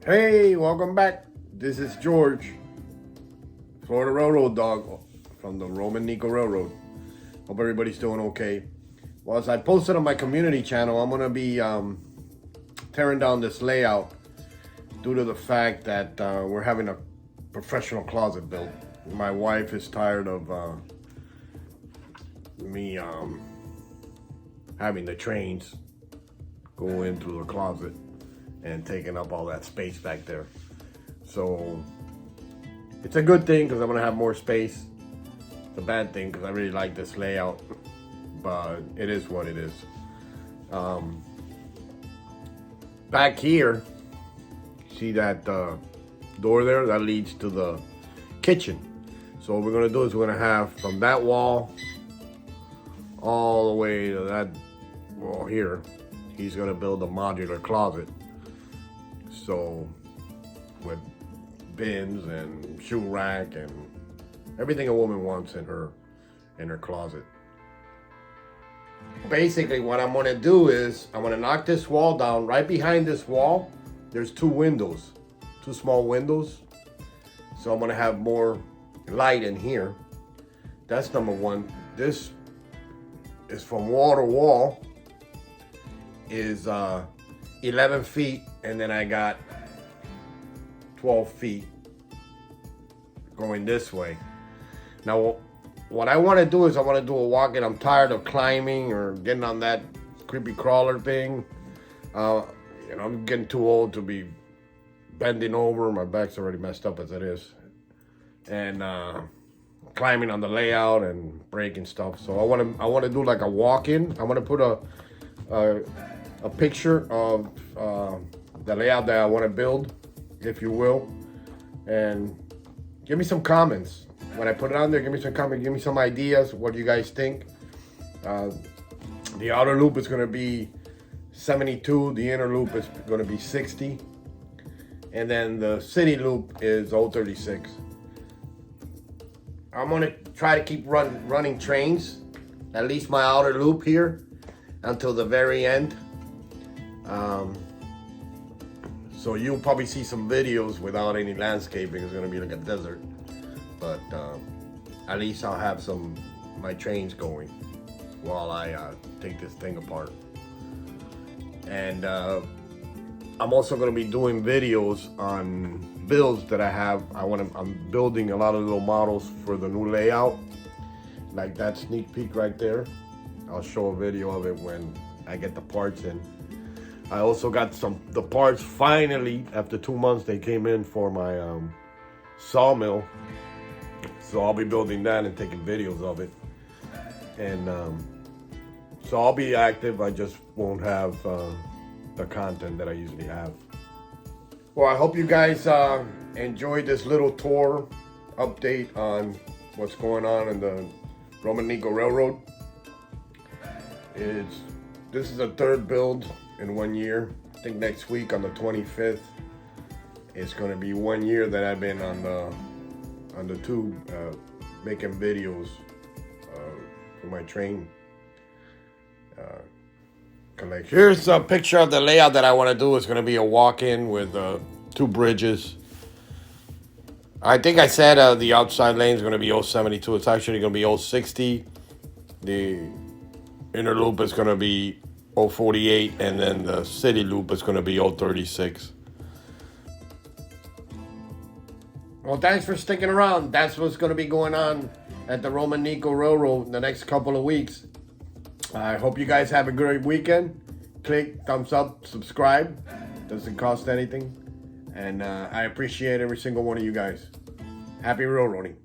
Hey, welcome back. This is George, Florida Railroad dog from the RomaNiko Railroad. Hope everybody's doing okay. Well, as I posted on my community channel, I'm going to be tearing down this layout due to the fact that we're having a professional closet built. My wife is tired of me having the trains go into the closet and taking up all that space back there. So it's a good thing because I'm gonna have more space. It's a bad thing because I really like this layout, but it is what it is. Back here, see that door there? That leads to the kitchen. So what we're gonna do is we're gonna have from that wall all the way to that wall here. He's gonna build a modular closet. So with bins and shoe rack and everything a woman wants in her closet. Basically what I'm gonna do is I'm gonna knock this wall down. Right behind this wall, there's two small windows. So I'm gonna have more light in here. That's number one. This is from wall to wall is 11 feet, and then I got 12 feet going this way. Now, what I want to do is I want to do a walk-in. I'm tired of climbing or getting on that creepy crawler thing. I'm getting too old to be bending over. My back's already messed up as it is. And climbing on the layout and breaking stuff. So I want to do like a walk-in. I want to put a picture of the layout that I want to build, if you will, and give me some comments. When I put it on there, give me some comments, give me some ideas, what do you guys think? The outer loop is going to be 72, the inner loop is going to be 60, and then the city loop is 036. I'm going to try to keep running trains, at least my outer loop here, until the very end. So you'll probably see some videos without any landscaping. It's gonna be like a desert, but at least I'll have my trains going while I take this thing apart. And I'm also gonna be doing videos on builds that I have. I'm building a lot of little models for the new layout, like that sneak peek right there. I'll show a video of it when I get the parts in. I also got the parts finally. After 2 months, they came in for my sawmill. So I'll be building that and taking videos of it. And so I'll be active. I just won't have the content that I usually have. Well, I hope you guys enjoyed this little tour update on what's going on in the RomaNiko Railroad. This is a third build in 1 year. I think next week on the 25th, it's going to be 1 year that I've been on the tube making videos for my train collection. Here's a picture of the layout that I want to do. It's going to be a walk-in with 2 bridges. I think I said the outside lane is going to be 072. It's actually going to be 060. The inner loop is going to be 048, and then the city loop is going to be 036. Well, thanks for sticking around. That's what's going to be going on at the RomaNiko Railroad in the next couple of weeks. I hope you guys have a great weekend. Click thumbs up, subscribe. Doesn't cost anything. And I appreciate every single one of you guys. Happy railroading.